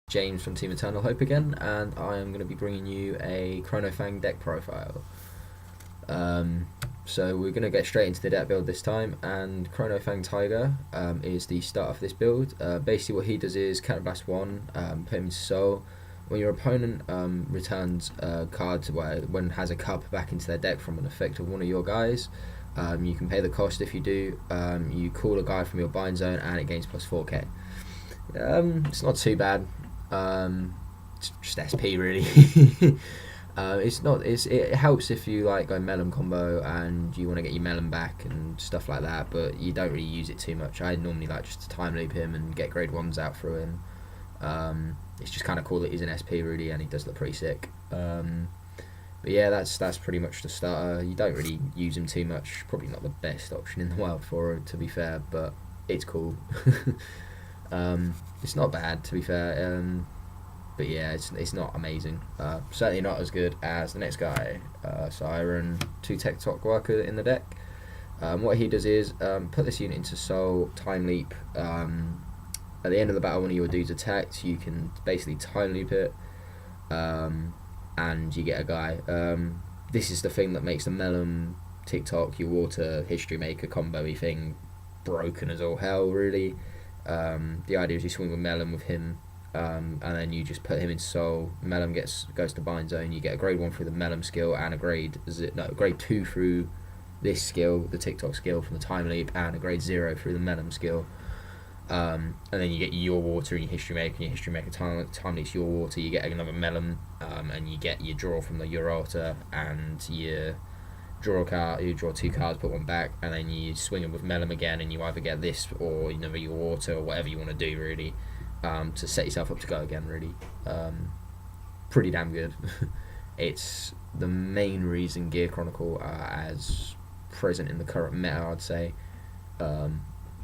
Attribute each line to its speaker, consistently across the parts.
Speaker 1: James from Team Eternal Hope again, and I am going to be bringing you a Chronofang deck profile. So we're going to get straight into the deck build this time, and Chronofang Tiger is the start of this build. Basically what he does is Counterblast 1, put him into Soul. When your opponent returns a card when has a card back into their deck from an effect of one of your guys, you can pay the cost. If you do, you call a guy from your bind zone and it gains plus 4k. It's not too bad. It's just SP really. It helps if you like go melon combo and you want to get your melon back and stuff like that, but you don't really use it too much. I normally like just to time loop him and get grade 1s out through him. It's just kind of cool that he's an SP really, and he does look pretty sick. But yeah, that's pretty much the starter. You don't really use him too much. Probably not the best option in the world for it, to be fair, but it's cool. It's not bad, to be fair, but yeah, it's not amazing. Certainly not as good as the next guy, Siren, 2 Tech Talk Worker in the deck. What he does is put this unit into Soul, Time Leap. At the end of the battle, when your dude's attacked, you can basically Time Leap it, and you get a guy. This is the thing that makes the Melon, TikTok, your Water, History Maker combo-y thing broken as all hell, really. The idea is you swing with Melon with him, and then you just put him in Soul. Melon goes to bind zone. You get a grade 1 through the Melon skill and a grade 2 through this skill, the TikTok skill from the Time Leap, and a grade 0 through the Melon skill. And then you get your Water and your History Maker. And your History Maker time leaps your Water. You get another Melon, and you get your draw from the Urota and your draw a card. You draw 2 cards, put 1 back, and then you swing them with Melon again, and you either get this or your Water or whatever you want to do really, to set yourself up to go again really. Pretty damn good. It's the main reason Gear Chronicle are as present in the current meta, I'd say.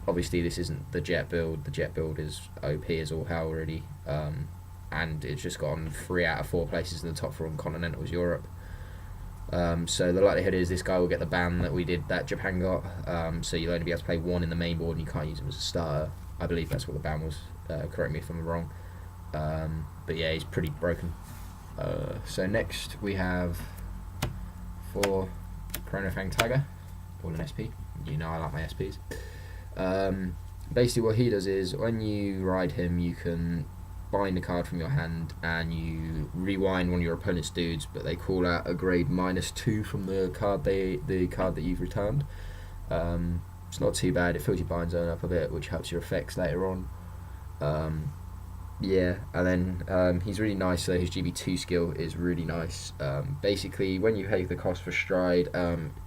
Speaker 1: Obviously this isn't the Jet build. The Jet build is OP as all hell really, and it's just gotten 3 out of 4 places in the top 4 in Continentals Europe. So the likelihood is this guy will get the ban that Japan got, so you'll only be able to play 1 in the main board and you can't use him as a starter. I believe that's what the ban was, correct me if I'm wrong. But yeah, he's pretty broken. So next we have for Chronofang Tiger, all an SP. You know I like my SPs. Basically what he does is when you ride him, you can bind a card from your hand and you rewind one of your opponent's dudes, but they call out a grade -2 from the card that you've returned. It's not too bad. It fills your bind zone up a bit, which helps your effects later on. Yeah, and then he's really nice. So his GB2 skill is really nice. Basically, when you pay the cost for Stride,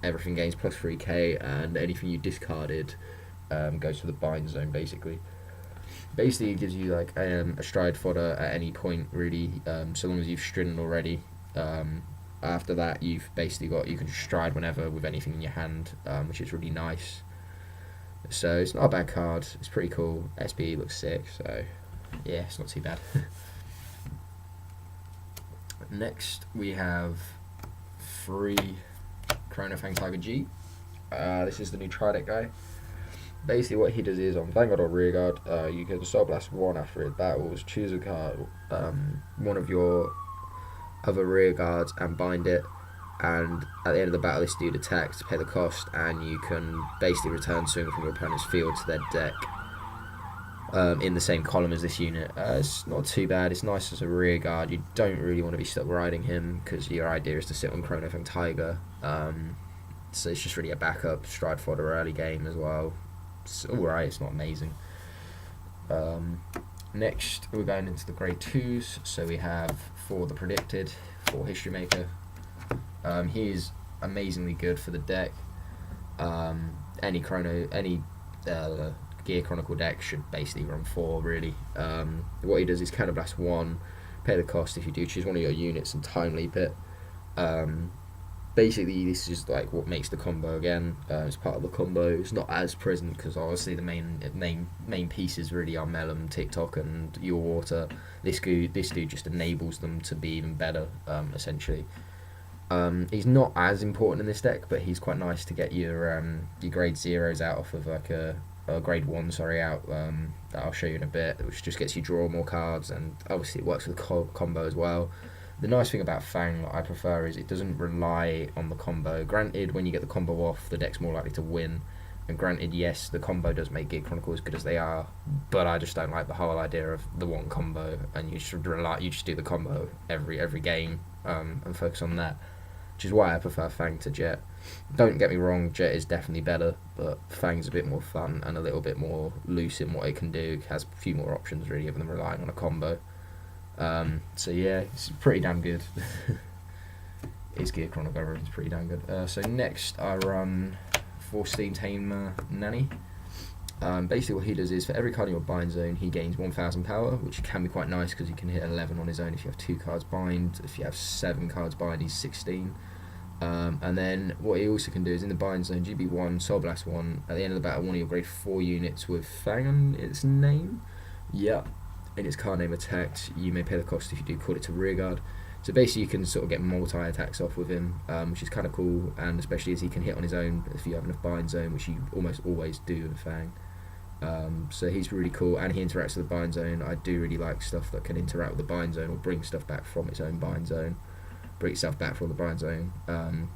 Speaker 1: everything gains plus 3k, and anything you discarded goes to the bind zone. Basically, it gives you like a Stride fodder at any point, really, so long as you've stridden already. After that, you've basically you can Stride whenever with anything in your hand, which is really nice. So it's not a bad card. It's pretty cool. SPE looks sick. So yeah, it's not too bad. Next we have free Chronofang Tiger G. This is the new Tridec guy. Basically what he does is on Vanguard or Rearguard, you can Soul Blast 1 after it battles, choose a card, one of your other Rearguards and bind it, and at the end of the battle this dude attacks to pay the cost, and you can basically return swing from your opponent's field to their deck in the same column as this unit. It's not too bad. It's nice as a Rearguard. You don't really want to be stuck riding him because your idea is to sit on Chronofang Tiger, so it's just really a backup Stride fodder early game as well. It's alright, it's not amazing. Next we're going into the grade 2s, so we have for the predicted, for History Maker. He is amazingly good for the deck. Any Gear Chronicle deck should basically run 4 really. What he does is Counterblast 1, pay the cost if you do choose one of your units and Time Leap it. Basically this is like what makes the combo again. It's part of the combo. It's not as present because obviously the main pieces really are Melon, TikTok, and your Water. This dude just enables them to be even better, essentially. He's not as important in this deck, but he's quite nice to get your grade 0s out off of like a grade 1, sorry, out that I'll show you in a bit, which just gets you draw more cards, and obviously it works with the combo as well. The nice thing about Fang that I prefer is it doesn't rely on the combo. Granted, when you get the combo off, the deck's more likely to win. And granted, yes, the combo does make Gear Chronicle as good as they are, but I just don't like the whole idea of the one combo, and you should rely, you just do the combo every game, and focus on that, which is why I prefer Fang to Jet. Don't get me wrong, Jet is definitely better, but Fang's a bit more fun and a little bit more loose in what it can do. It has a few more options really, other than relying on a combo. So yeah, it's pretty damn good. His Gear Chronicle is pretty damn good. So next I run 4 Tamer Nanny. Basically what he does is for every card in your bind zone he gains 1000 power, which can be quite nice because he can hit 11 on his own if you have 2 cards bind. If you have 7 cards bind, he's 16. And then what he also can do is in the bind zone, GB1, Soul Blast 1, at the end of the battle, one of your grade 4 units with Fang on its name, in its card name attacked, you may pay the cost if you do call it to rearguard. So basically you can sort of get multi-attacks off with him, which is kind of cool, and especially as he can hit on his own if you have enough bind zone, which you almost always do with Fang. So he's really cool, and he interacts with the bind zone. I do really like stuff that can interact with the bind zone or bring stuff back from its own bind zone, bring itself back from the bind zone,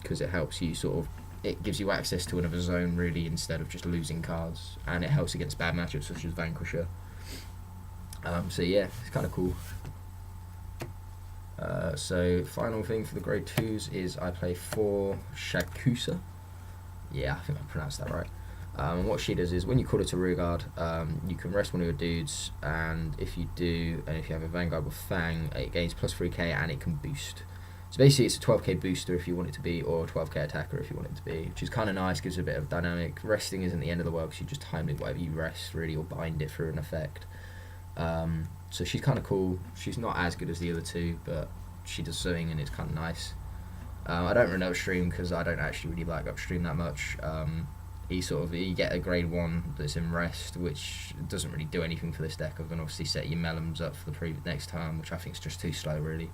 Speaker 1: because it helps you sort of, it gives you access to another zone really instead of just losing cards, and it helps against bad matchups such as Vanquisher. So yeah, it's kind of cool. So final thing for the grade 2s is I play 4 Shakusa. Yeah, I think I pronounced that right. And what she does is when you call it to rearguard, you can rest one of your dudes, and if you do, and if you have a Vanguard with Fang, it gains plus 3k and it can boost. So basically it's a 12k booster if you want it to be, or a 12k attacker if you want it to be, which is kind of nice, gives a bit of dynamic. Resting isn't the end of the world because you just time it whatever you rest really, or bind it through an effect. So she's kind of cool. She's not as good as the other two, but she does something and it's kind of nice. I don't run upstream because I don't actually really like upstream that much. You get a grade 1 that's in rest, which doesn't really do anything for this deck other than obviously set your melons up for the next turn, which I think is just too slow really.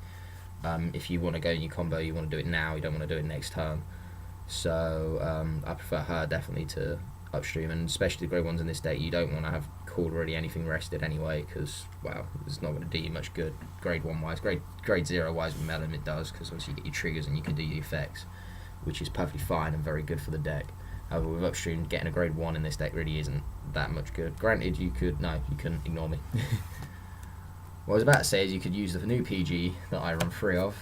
Speaker 1: If you want to go in your combo, you want to do it now, you don't want to do it next turn. So I prefer her definitely to upstream, and especially the grade 1s in this deck, you don't want to have called already anything rested anyway, because well, it's not going to do you much good grade 1 wise. Grade 0 wise with Melon it does, because obviously you get your triggers and you can do your effects, which is perfectly fine and very good for the deck. However, with upstream, getting a grade 1 in this deck really isn't that much good. Granted, you can ignore me. What I was about to say is you could use the new PG that I run 3 of,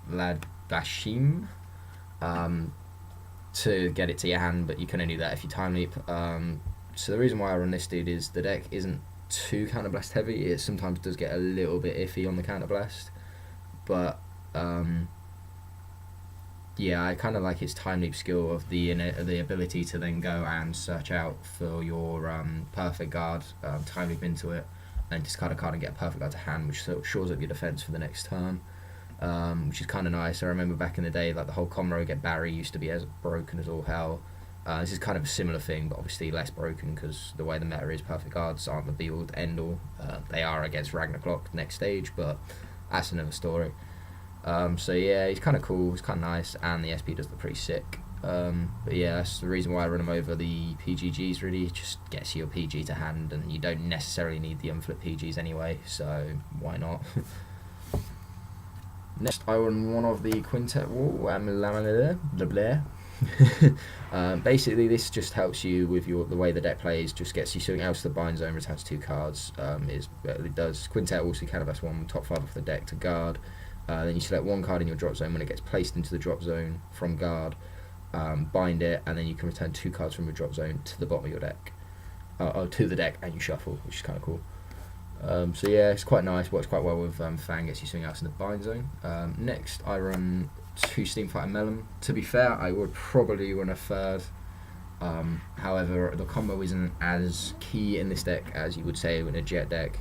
Speaker 1: Lad Bashim, to get it to your hand, but you can only do that if you time leap. So the reason why I run this dude is the deck isn't too counterblast heavy. It sometimes does get a little bit iffy on the counterblast, but yeah, I kind of like its time leap skill of the ability to then go and search out for your perfect guard, time leap into it, and discard a card and get a perfect guard to hand, which sort of shores up your defense for the next turn. Which is kind of nice. I remember back in the day, like the whole combo get Barry used to be as broken as all hell. This is kind of a similar thing, but obviously less broken because the way the meta is, perfect guards aren't the be-all end-all. They are against Ragnarok next stage, but that's another story. So yeah, he's kind of cool, he's kind of nice, and the SP does look pretty sick. But yeah, that's the reason why I run him over the PGGs really. It just gets your PG to hand, and you don't necessarily need the unflip PGs anyway, so why not? Next, I run one of the Quintet Wall, basically this just helps you with the way the deck plays, just gets you something else to the bind zone, returns 2 cards. It does Quintet Wall, so you can have one top 5 of the deck to guard. Then you select 1 card in your drop zone. When it gets placed into the drop zone from guard, bind it, and then you can return 2 cards from your drop zone to the bottom of your deck, to the deck, and you shuffle, which is kind of cool. So yeah, it's quite nice, works quite well with Fang, gets you something else in the bind zone. Next I run 2 Steamfighter Melon. To be fair, I would probably run a 3rd. However, the combo isn't as key in this deck as you would say in a Jet deck.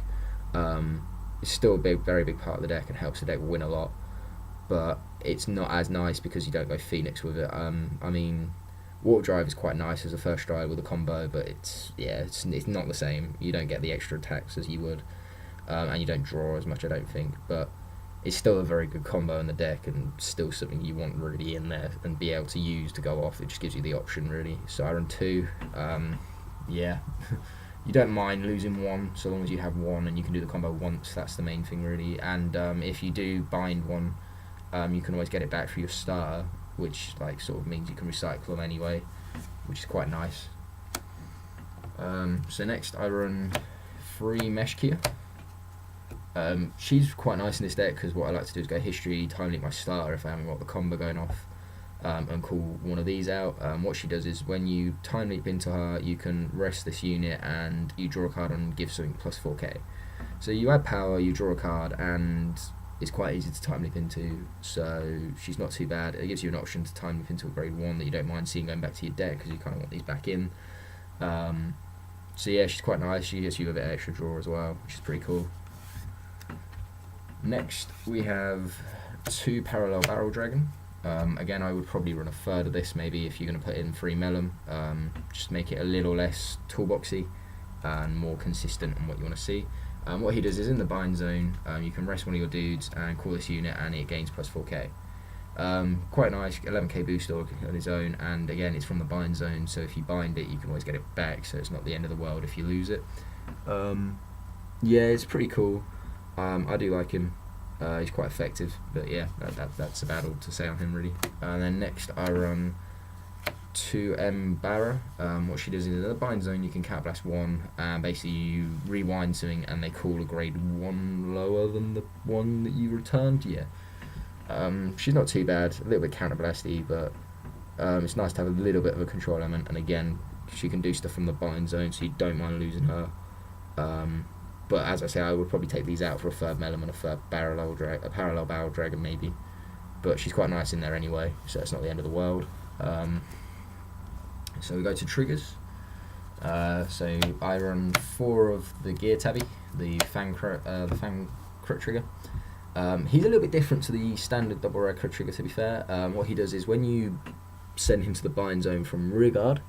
Speaker 1: It's still a very big part of the deck and helps the deck win a lot, but it's not as nice because you don't go Phoenix with it. I mean, Warp Drive is quite nice as a first drive with a combo, but it's not the same. You don't get the extra attacks as you would, and you don't draw as much, I don't think, but it's still a very good combo in the deck and still something you want really in there and be able to use to go off. It just gives you the option really. So I run 2. yeah, you don't mind losing one so long as you have one and you can do the combo once. That's the main thing really. And if you do bind one, you can always get it back for your starter, which like sort of means you can recycle them anyway, which is quite nice. So next I run 3 Mesh Kia. She's quite nice in this deck because what I like to do is go history, time leap my starter if I haven't got the combo going off, and call one of these out. What she does is when you time leap into her, you can rest this unit and you draw a card and give something plus 4k. So you add power, you draw a card, and it's quite easy to time leap into, so she's not too bad. It gives you an option to time leap into a grade 1 that you don't mind seeing going back to your deck because you kind of want these back in. So yeah, she's quite nice. She gives you a bit of extra draw as well, which is pretty cool. Next we have 2 Parallel Barrel Dragon. Again, I would probably run a third of this maybe if you're going to put in 3 Melon. Just make it a little less toolboxy and more consistent on what you want to see. What he does is in the bind zone, you can rest one of your dudes and call this unit and it gains plus 4k. Quite nice, 11k boost on his own, and again it's from the bind zone, so if you bind it you can always get it back, so it's not the end of the world if you lose it. Yeah, it's pretty cool. I do like him. He's quite effective, but yeah, that's about all to say on him really. And then next I run 2M Barra. What she does is in the bind zone you can counterblast 1, and basically you rewind something and they call a grade 1 lower than the one that you returned. Yeah. She's not too bad, a little bit counterblasty, but it's nice to have a little bit of a control element, and again she can do stuff from the bind zone, so you don't mind losing her. But as I say, I would probably take these out for a third Melon and a third Parallel Barrel Dragon maybe, but she's quite nice in there anyway, so it's not the end of the world. So we go to triggers. So I run 4 of the Gear Tabby, the Fang crit trigger. He's a little bit different to the standard double red crit trigger, to be fair. What he does is when you send him to the bind zone from rearguard,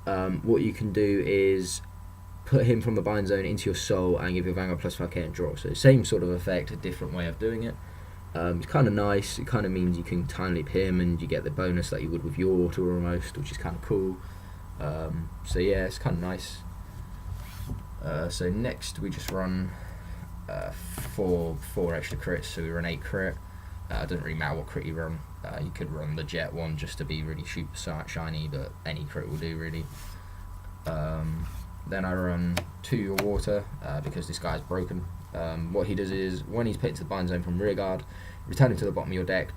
Speaker 1: what you can do is put him from the bind zone into your soul and give your Vanguard plus 5k and draw. So same sort of effect, a different way of doing it. It's kind of nice. It kind of means you can time leap him and you get the bonus that you would with your auto almost, which is kind of cool. So yeah, it's kind of nice. So next we just run 4 extra crits, so we run 8 crit. It doesn't really matter what crit you run. You could run the jet one just to be really super shiny, but any crit will do really. Then I run 2 your water because this guy's broken. What he does is when he's put into the bind zone from rearguard, return him to the bottom of your deck,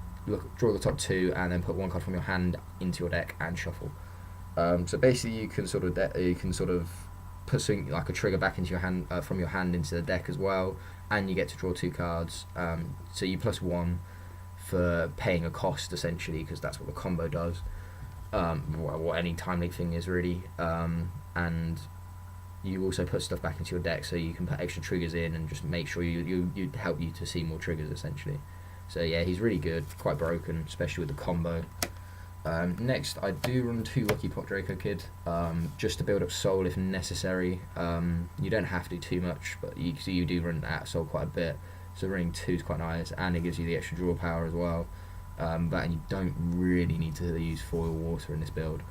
Speaker 1: draw the top 2, and then put 1 card from your hand into your deck and shuffle. So basically, you can sort of put something like a trigger back into your hand from your hand into the deck as well, and you get to draw 2 cards. So you plus 1 for paying a cost essentially, because that's what the combo does. What any time leap thing is really, and you also put stuff back into your deck, so you can put extra triggers in and just make sure you help you to see more triggers essentially. So yeah, he's really good, quite broken, especially with the combo. Next, I do run 2 Lucky Pot Draco Kid, just to build up soul if necessary. You don't have to do too much, but you do run at soul quite a bit, so running 2 is quite nice, and it gives you the extra draw power as well. But you don't really need to use foil water in this build.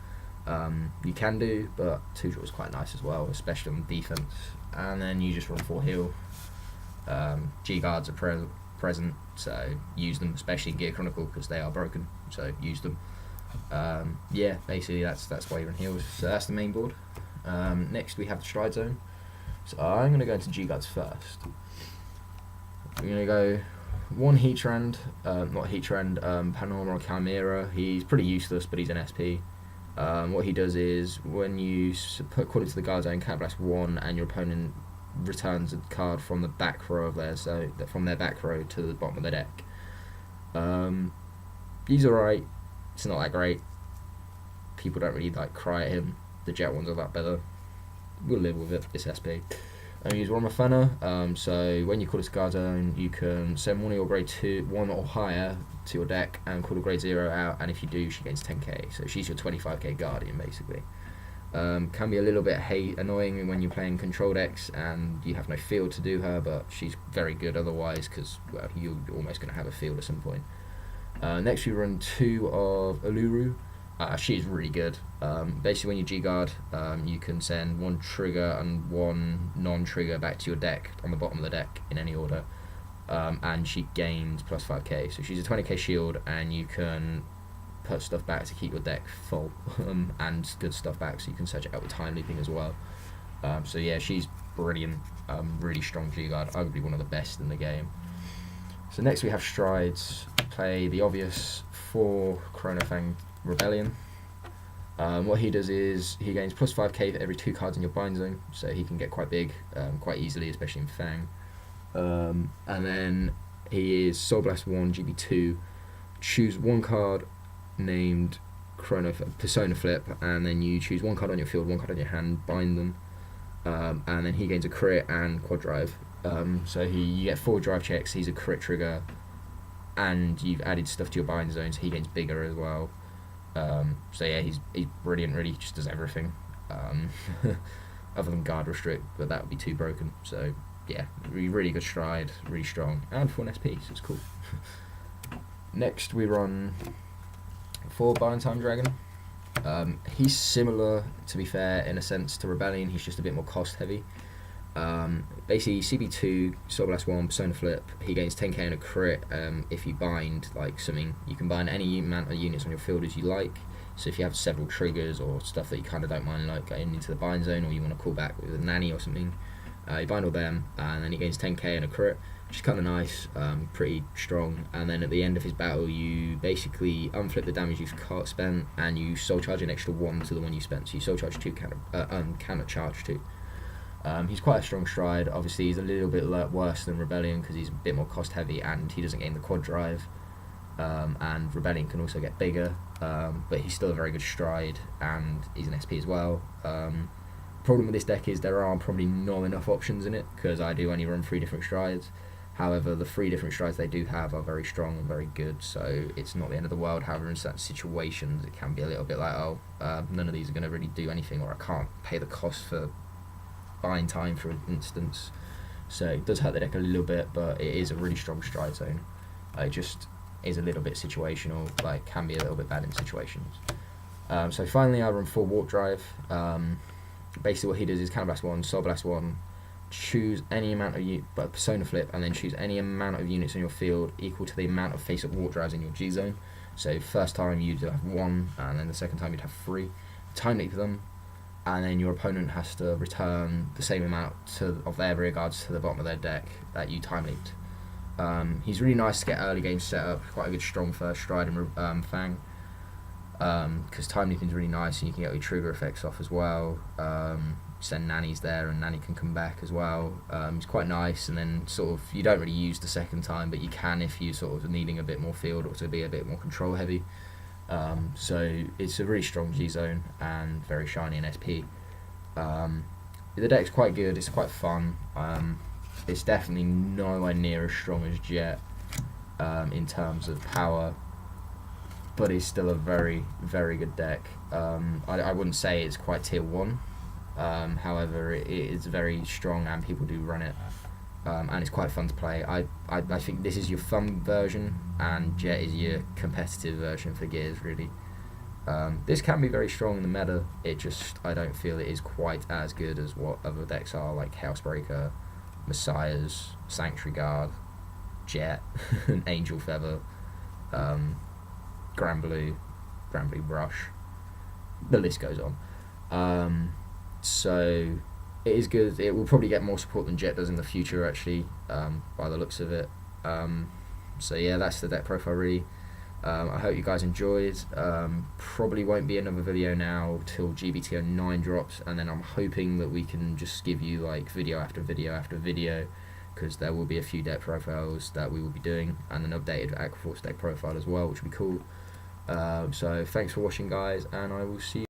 Speaker 1: You can do, but 2 draw is quite nice as well, especially on defense. And then you just run 4 heal. G guards are present, so use them, especially in Gear Chronicle because they are broken, so use them. Yeah, basically that's why you run heals. So that's the main board. Next we have the Stride Zone. So I'm going to go into G guards first. We're going to go 1 Heatrand, Panorama or Chimera. He's pretty useless, but he's an SP. What he does is when you put call into the guard zone, counterblast 1, and your opponent returns a card from the back row of theirs, so from their back row to the bottom of the deck. He's alright. It's not that great. People don't really like cry at him. The jet ones are that better. We'll live with it. It's SP. And use Romafena. So when you call this guard zone, you can send one of your grade 2, 1 or higher to your deck and call a grade 0 out, and if you do, she gains 10k. So she's your 25k guardian basically. Can be a little bit annoying when you're playing control decks and you have no field to do her, but she's very good otherwise because, well, you're almost going to have a field at some point. Next we run 2 of Uluru. She's really good. Basically, when you G-Guard, you can send one trigger and one non-trigger back to your deck on the bottom of the deck in any order. And she gains plus 5k. So she's a 20k shield, and you can put stuff back to keep your deck full and good stuff back, so you can search it out with time leaping as well. So yeah, she's brilliant. Really strong G-Guard, arguably one of the best in the game. So next we have Strides. Play the obvious 4 Chronofang Rebellion. What he does is he gains plus 5k for every 2 cards in your bind zone, so he can get quite big quite easily, especially in Fang. And then he is Soul Blast 1 GB2. Choose one card named Persona Flip, and then you choose one card on your field, one card on your hand, bind them, and then he gains a crit and quad drive. So you get 4 drive checks. He's a crit trigger, and you've added stuff to your bind zone, so he gains bigger as well. So yeah, he's brilliant. Really, just does everything, other than guard restrict, but that would be too broken. So yeah, really good stride, really strong, and for an SP, so it's cool. Next we run 4 Bind Time Dragon. He's similar, to be fair, in a sense to Rebellion. He's just a bit more cost heavy. Basically, CB2, Soul Blast 1, Persona Flip. He gains 10k and a crit. If you bind like something, you can bind any amount of units on your field as you like. So if you have several triggers or stuff that you kind of don't mind, like getting into the bind zone, or you want to call back with a nanny or something, you bind all them, and then he gains 10k and a crit, which is kind of nice, pretty strong. And then at the end of his battle, you basically unflip the damage you've spent, and you soul charge an extra 1 to the one you spent. So you soul charge 2, counter charge 2. He's quite a strong stride. Obviously, he's a little bit worse than Rebellion because he's a bit more cost heavy, and he doesn't gain the quad drive. And Rebellion can also get bigger, but he's still a very good stride, and he's an SP as well. Problem with this deck is there are probably not enough options in it, because I do only run 3 different strides. However, the 3 different strides they do have are very strong and very good, so it's not the end of the world. However, in certain situations it can be a little bit like, oh, none of these are going to really do anything, or I can't pay the cost for bind time, for instance. So it does hurt the deck a little bit, but it is a really strong stride zone. It just is a little bit situational, like can be a little bit bad in situations. So finally I run 4 Warp Drive. Basically what he does is Counter Blast 1, Soul Blast 1, choose any amount of Persona Flip, and then choose any amount of units on your field equal to the amount of face-up Warp Drives in your G zone. So first time you'd have 1, and then the second time you'd have 3. Time leap them, and then your opponent has to return the same amount of their rear guards to the bottom of their deck that you time leaped. He's really nice to get early game set up, quite a good strong first stride in Fang, because time leaping is really nice, and you can get your trigger effects off as well. Send nannies there, and nanny can come back as well. It's quite nice, and then sort of you don't really use the second time, but you can if you sort of needing a bit more field or to be a bit more control heavy. So it's a really strong G zone and very shiny in SP. The deck's quite good, it's quite fun. It's definitely nowhere near as strong as Jet in terms of power, but it's still a very, very good deck. I wouldn't say it's quite tier 1, however it is very strong and people do run it, and it's quite fun to play. I think this is your fun version, and Jet is your competitive version for Gears, really. This can be very strong in the meta, I don't feel it is quite as good as what other decks are, like Housebreaker, Messiahs, Sanctuary Guard, Jet, Angel Feather, Grand Blue Rush, the list goes on. So it is good. It will probably get more support than Jet does in the future, actually, by the looks of it. So yeah, that's the deck profile, really. I hope you guys enjoyed. Probably won't be another video now till GBT09 drops, and then I'm hoping that we can just give you like video after video after video, because there will be a few deck profiles that we will be doing, and an updated Aquaforce deck profile as well, which will be cool. So thanks for watching, guys, and I will see you